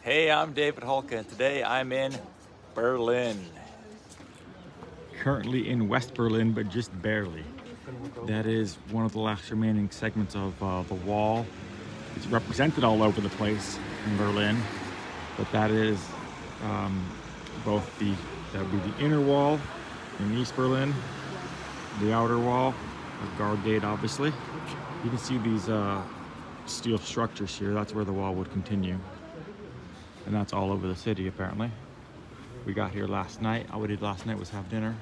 Hey, I'm David Holka, and today I'm in Berlin. Currently in West Berlin, but just barely. That is one of the last remaining segments of the wall. It's represented all over the place in Berlin, but that is that would be the inner wall in East Berlin, the outer wall, a guard gate obviously. You can see these steel structures here. That's where the wall would continue. And that's all over the city apparently. We got here last night. All we did last night was have dinner.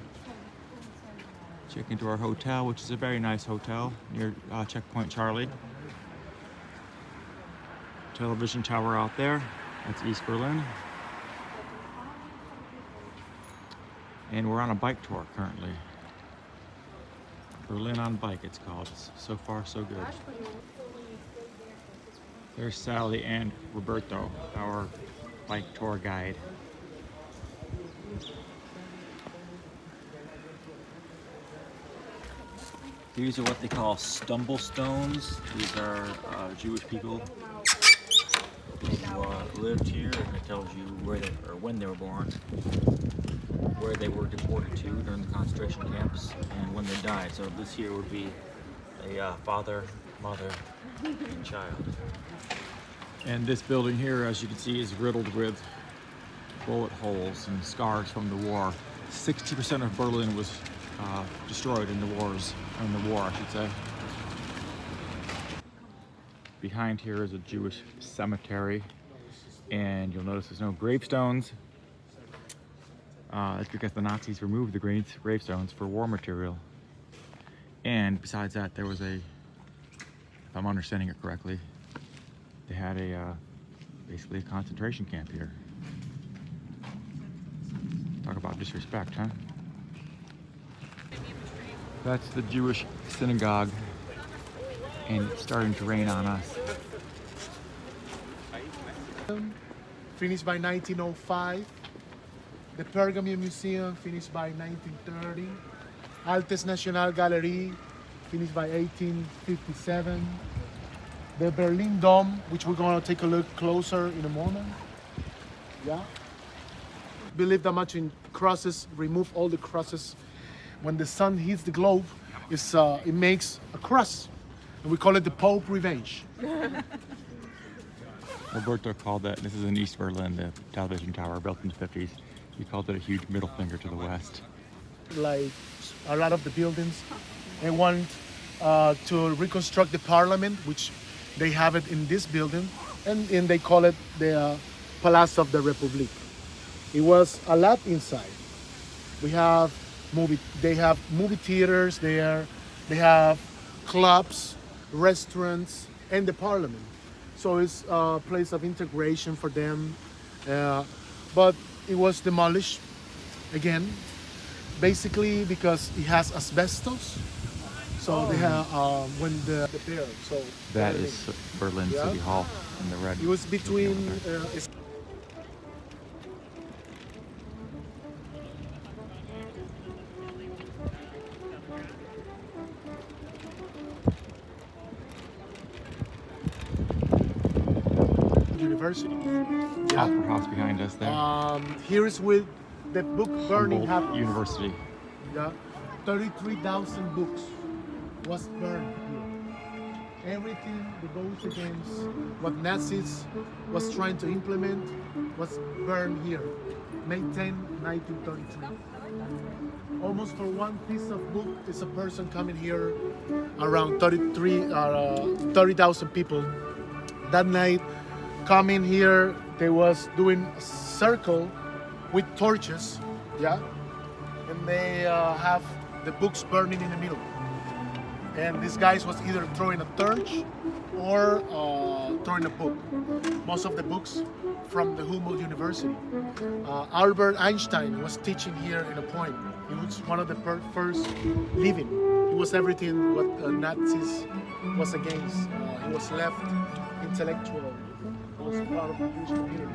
Check into our hotel, which is a very nice hotel near Checkpoint Charlie. Television tower out there. That's East Berlin. And we're on a bike tour currently. Berlin on bike it's called. So far so good. There's Sally and Roberto, our bike tour guide. These are what they call stumble stones. These are Jewish people who lived here, and it tells you where they or when they were born, where they were deported to during the concentration camps, and when they died. So this here would be a father, mother, and child. And this building here, as you can see, is riddled with bullet holes and scars from the war. 60% of Berlin was destroyed in the war, I should say. Behind here is a Jewish cemetery, and you'll notice there's no gravestones. That's because the Nazis removed the gravestones for war material. And besides that, there was if I'm understanding it correctly, they had basically a concentration camp here. Talk about disrespect, huh? That's the Jewish synagogue, and it's starting to rain on us. Finished by 1905. The Pergamon Museum finished by 1930. Altes National Gallery finished by 1857. The Berlin Dome, which we're going to take a look closer in a moment. Yeah. Believe that much in crosses, remove all the crosses. When the sun hits the globe, it makes a cross. And we call it the Pope Revenge. Roberto called that, this is in East Berlin, the television tower built in the 50s. He called it a huge middle finger to the west. Like a lot of the buildings, they want to reconstruct the parliament, which they have it in this building, and they call it the Palace of the Republic. It was a lot inside. They have movie theaters there, they have clubs, restaurants, and the parliament. So it's a place of integration for them. But it was demolished again, basically because it has asbestos. So they have when the bear. So that is Berlin City Hall in the red. It was between. University. Opera House behind us there. Here is with the book burning happened. University. Yeah, 33,000 books was burned here. Everything that goes against what Nazis was trying to implement was burned here. May 10, 1933. Almost for one piece of book is a person coming here, around 30,000 people. That night, coming here, they was doing a circle with torches, yeah, and they have the books burning in the middle. And these guys was either throwing a torch or throwing a book. Most of the books from the Humboldt University. Albert Einstein was teaching here in a point. He was one of the first living. He was everything what Nazis was against. He was left intellectual. He was part of the Jewish community.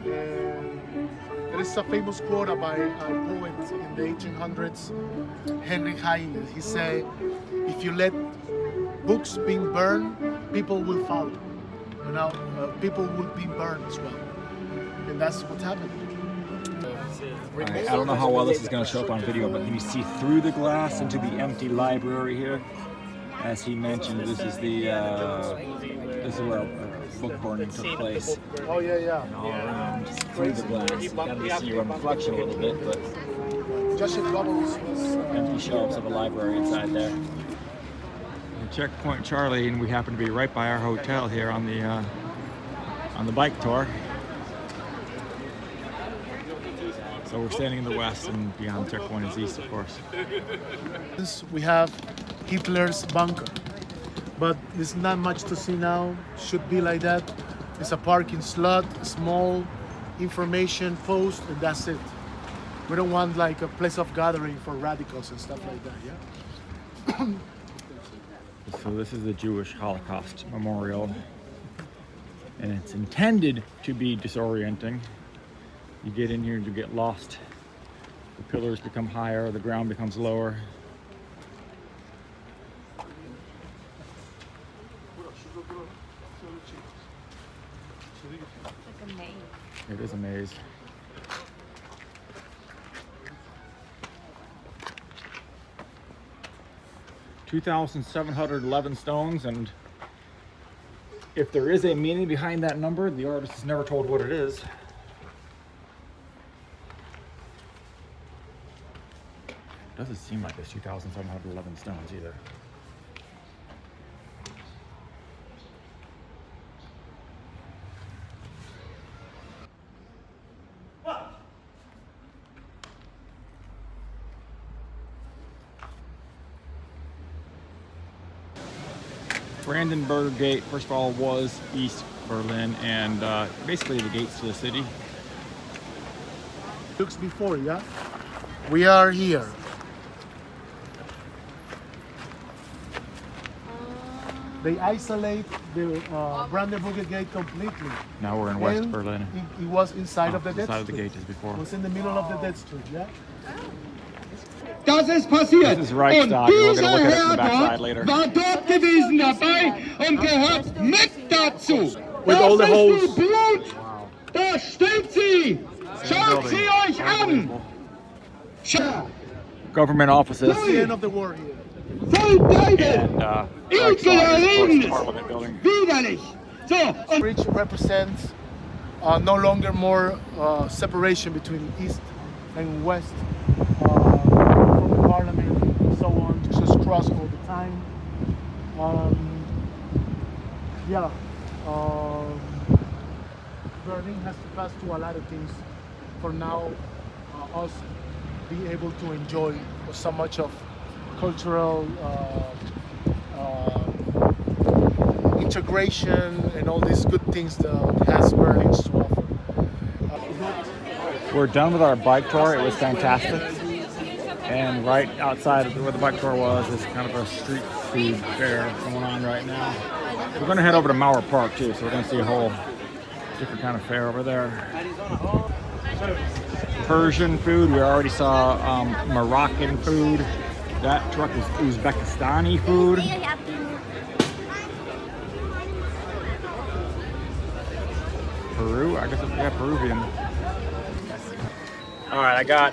And there is a famous quote by a poet in the 1800s, Henry Heine. He said, "If you let books being burned, people will follow." people will be burned as well, and that's what happened. Right, I don't know how well this is going to show up on video, but can you see through the glass into the empty library here? As he mentioned, this is where book burning took place. Oh yeah. And all around through the glass. You can see your reflection a little bit, but Just a couple was empty shelves of a library inside there. Checkpoint Charlie, and we happen to be right by our hotel here on the bike tour. So we're standing in the west, and beyond checkpoint is east, of course. We have Hitler's bunker, but there's not much to see now. Should be like that. It's a parking slot, a small information post, and that's it. We don't want like a place of gathering for radicals and stuff like that, yeah? So this is the Jewish Holocaust Memorial, and it's intended to be disorienting. You get in here and you get lost. The pillars become higher, the ground becomes lower. Like a maze. It is a maze. $2,711 stones, and if there is a meaning behind that number, the artist is never told what it is. Doesn't seem like there's 2,711 stones either. Brandenburg Gate, first of all, was East Berlin, and basically the gates to the city. Looks before, yeah? We are here. They isolate the Brandenburg Gate completely. Now we're in West And Berlin. It was inside of the dead Inside of the street. gate as before. It was in the middle of the dead street, yeah? Das ist passiert. This is Reichstag. We're dieser going to look at it from the Herr backside dort later. war dort gewesen dabei und gehört mit dazu. With all the Das holes. ist die Blut. Da steht sie. Schaut sie euch an. Government offices It's the end of the war here. Voll Teufel. and Reichstag is, of course, the Parliament building. Widerlich. So, und Bridge represents no longer more separation between East and West from the Parliament and so on. Just cross all the time. Berlin has to pass through a lot of things for now us be able to enjoy so much of cultural integration and all these good things that has Berlin to offer. We're done with our bike tour. It was fantastic. And right outside of where the bike tour was is kind of a street food fair going on right now. We're going to head over to Mauer Park too, so we're going to see a whole different kind of fair over there. Persian food. We already saw Moroccan food. That truck is Uzbekistani food. Peru? I guess it's, yeah, Peruvian. Alright, I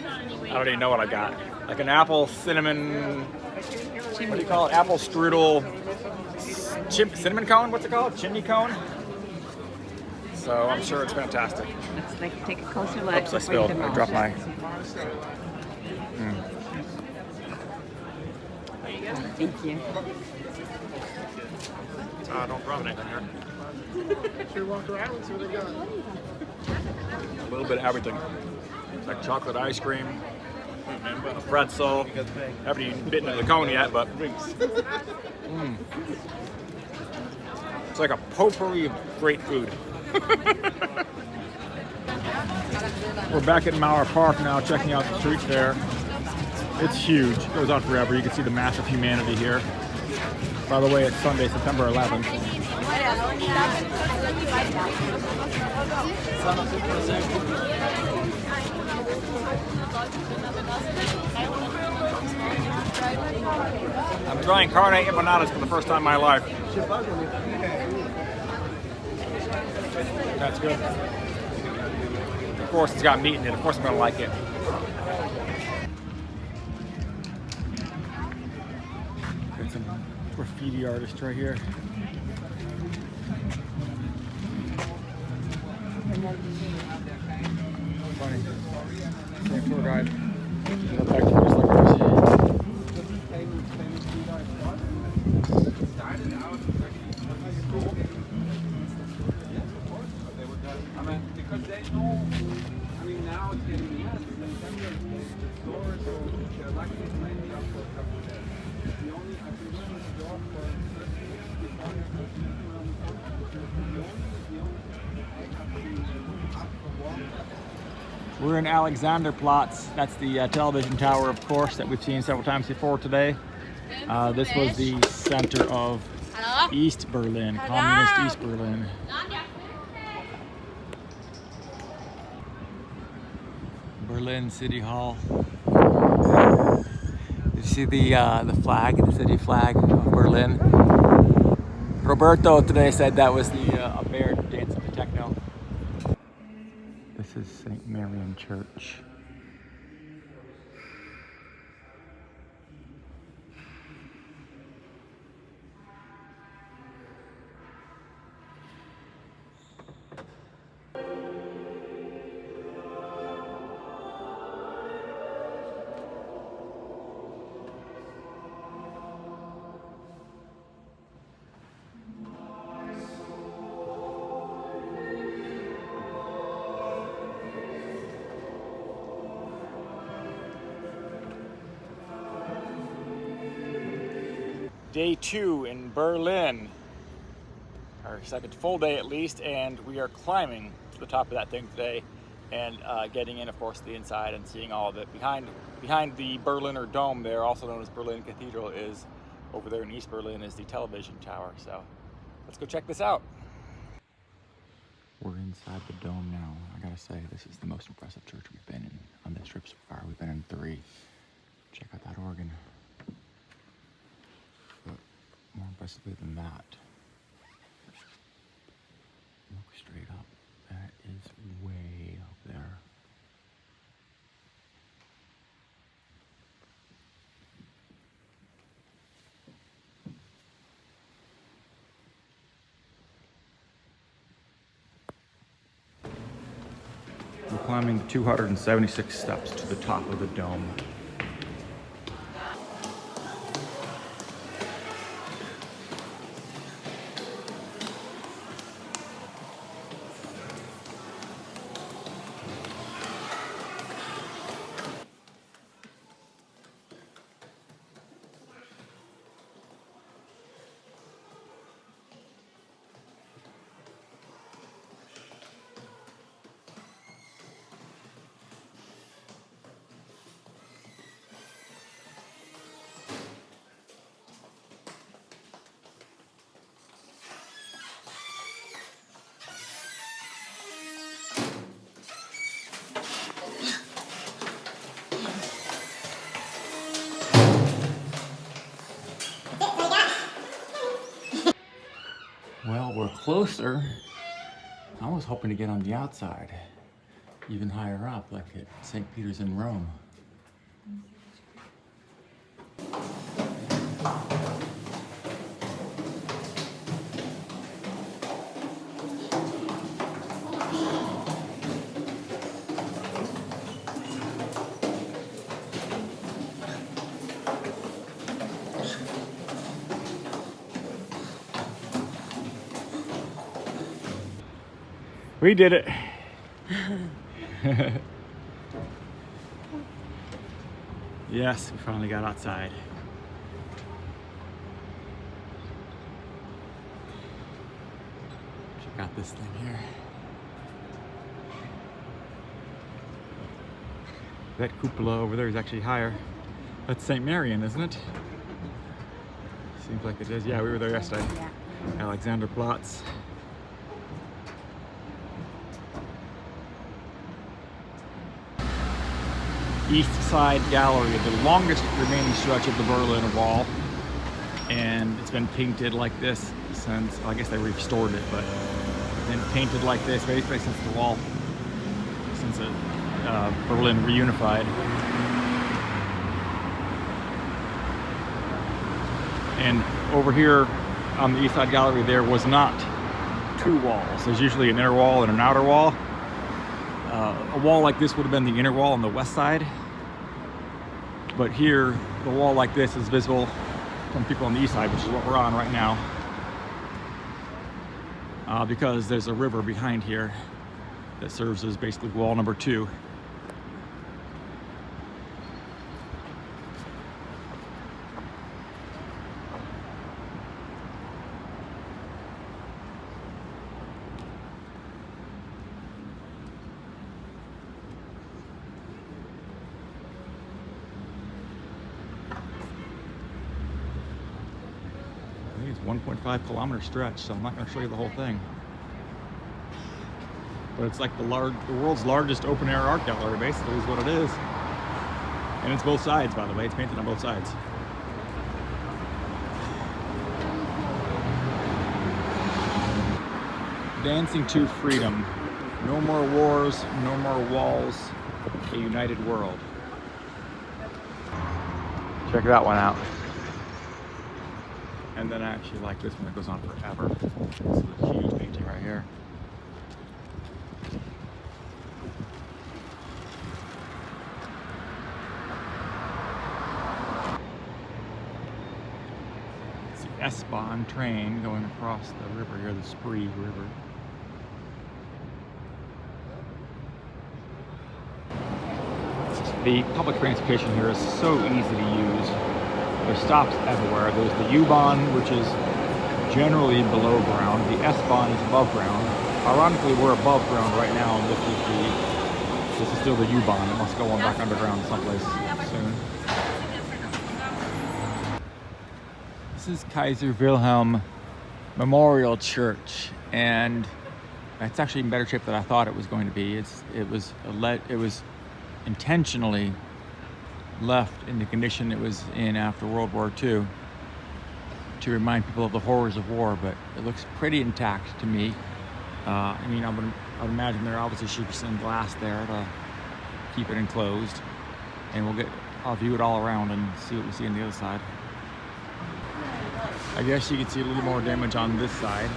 don't even know what I got. Like an apple cinnamon, what do you call it? Apple strudel, cinnamon cone? What's it called? Chimney cone? So I'm sure it's fantastic. Let's like take a closer look. Oops, I spilled. I dropped my. Thank you. Don't drop anything here. Should walk around and see what they got. A little bit of everything. It's like chocolate ice cream, a pretzel. Haven't even bitten into the cone yet, but it's like a potpourri of great food. We're back at Mauer Park now, checking out the street fair. It's huge. It goes on forever. You can see the mass of humanity here. By the way, it's Sunday, September 11th. I'm trying carne empanadas for the first time in my life. That's good. Of course, it's got meat in it. Of course, I'm gonna like it. Got some graffiti artist right here. Funny. Same tour guide. Go back to just like this. Because they know, I mean, now it's getting September, the stores are lucky it's mainly up for a couple of days. The only, I've been going to the door for We're in Alexanderplatz. That's the television tower, of course, that we've seen several times before today. This was the center of East Berlin, communist East Berlin. Berlin City Hall. You see the flag, the city flag of Berlin. Roberto today said that was a bear dancing to techno. This is St. Marian Church. Day 2 in Berlin, our second full day at least, and we are climbing to the top of that thing today and getting in, of course, the inside and seeing all of it. Behind the Berliner Dome there, also known as Berlin Cathedral, is over there in East Berlin is the television tower. So let's go check this out. We're inside the dome now. I gotta say, this is the most impressive church we've been in on this trip so far. We've been in 3. Check out that organ. More impressively than that, look straight up. That is way up there. We're climbing the 276 steps to the top of the dome. Well, we're closer. I was hoping to get on the outside, even higher up, like at St. Peter's in Rome. We did it. Yes, we finally got outside. Check out this thing here. That cupola over there is actually higher. That's St. Marian, isn't it? Seems like it is. Yeah, we were there yesterday. Yeah. Alexanderplatz. East Side Gallery, the longest remaining stretch of the Berlin Wall, and it's been painted like this since, well, I guess they restored it, but been painted like this basically since the wall, since Berlin reunified. And over here on the East Side Gallery, there was not two walls. There's usually an inner wall and an outer wall. A wall like this would have been the inner wall on the west side. But here, the wall like this is visible from people on the east side, which is what we're on right now. Because there's a river behind here that serves as basically wall number 2. I think it's 1.5 kilometer stretch, so I'm not going to show you the whole thing. But it's like the world's largest open-air art gallery, basically, is what it is. And it's both sides, by the way. It's painted on both sides. Dancing to freedom. No more wars, no more walls. A united world. Check that one out. And then I actually like this one that goes on forever. This is a huge painting right here. It's the S-Bahn train going across the river here, the Spree River. The public transportation here is so easy to use. There's stops everywhere. There's the U-Bahn, which is generally below ground. The S-Bahn is above ground. Ironically, we're above ground right now, and this is still the U-Bahn. It must go on back underground someplace soon. This is Kaiser Wilhelm Memorial Church, and it's actually in better shape than I thought it was going to be. It was intentionally left in the condition it was in after World War II to remind people of the horrors of war, but it looks pretty intact to me. I mean, I would imagine there obviously should be some glass there to keep it enclosed, and I'll view it all around and see what we see on the other side. I guess you can see a little more damage on this side,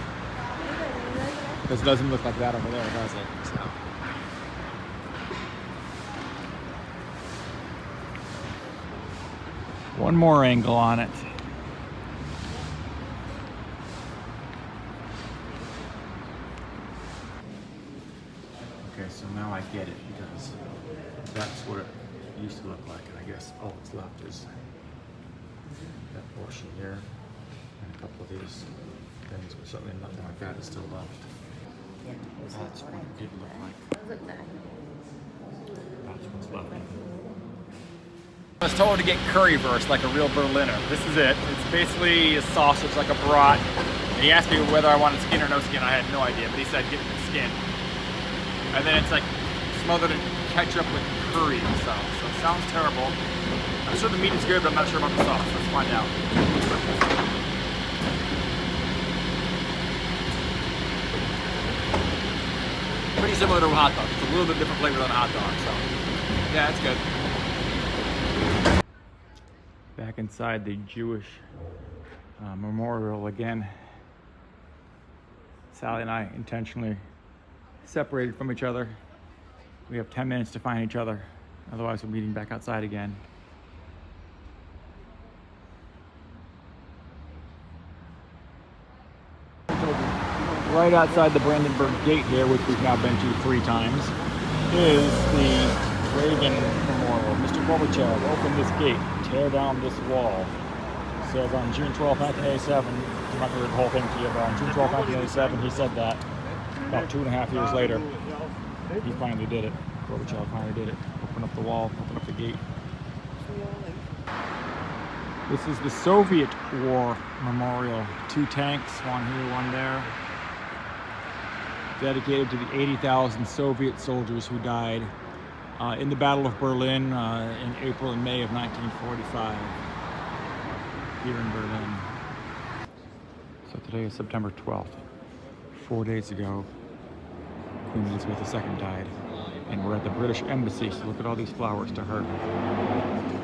because it doesn't look like that over there, does it? So. One more angle on it. Okay, so now I get it, because that's what it used to look like, and I guess all that's left is that portion here, and a couple of these things, but certainly nothing like that is still left. Yeah. That's what it did look like. That's what's left. I was told to get currywurst like a real Berliner. This is it. It's basically a sausage, like a brat. And he asked me whether I wanted skin or no skin. I had no idea, but he said get the skin. And then it's like smothered in ketchup with curry and stuff. So it sounds terrible. I'm sure the meat is good, but I'm not sure about the sauce. Let's find out. Pretty similar to a hot dog. It's a little bit different flavor than a hot dog. So yeah, it's good. Back inside the Jewish memorial again. Sally and I intentionally separated from each other. We have 10 minutes to find each other. Otherwise, we're meeting back outside again. Right outside the Brandenburg Gate here, which we've now been to 3 times, is the Reagan Memorial. Mr. Gorbachev opened this gate, tear down this wall. So on June 12, 1987, I'm not going to read the whole thing to you, but on June 12, 1987, he said that. About 2.5 years later, he finally did it. Gorbachev finally did it. Open up the wall, open up the gate. This is the Soviet War Memorial. 2 tanks, one here, one there. Dedicated to the 80,000 Soviet soldiers who died in the Battle of Berlin in April and May of 1945 here in Berlin. So today is September 12th. 4 days ago, Queen Elizabeth II died. And we're at the British Embassy, so look at all these flowers to her.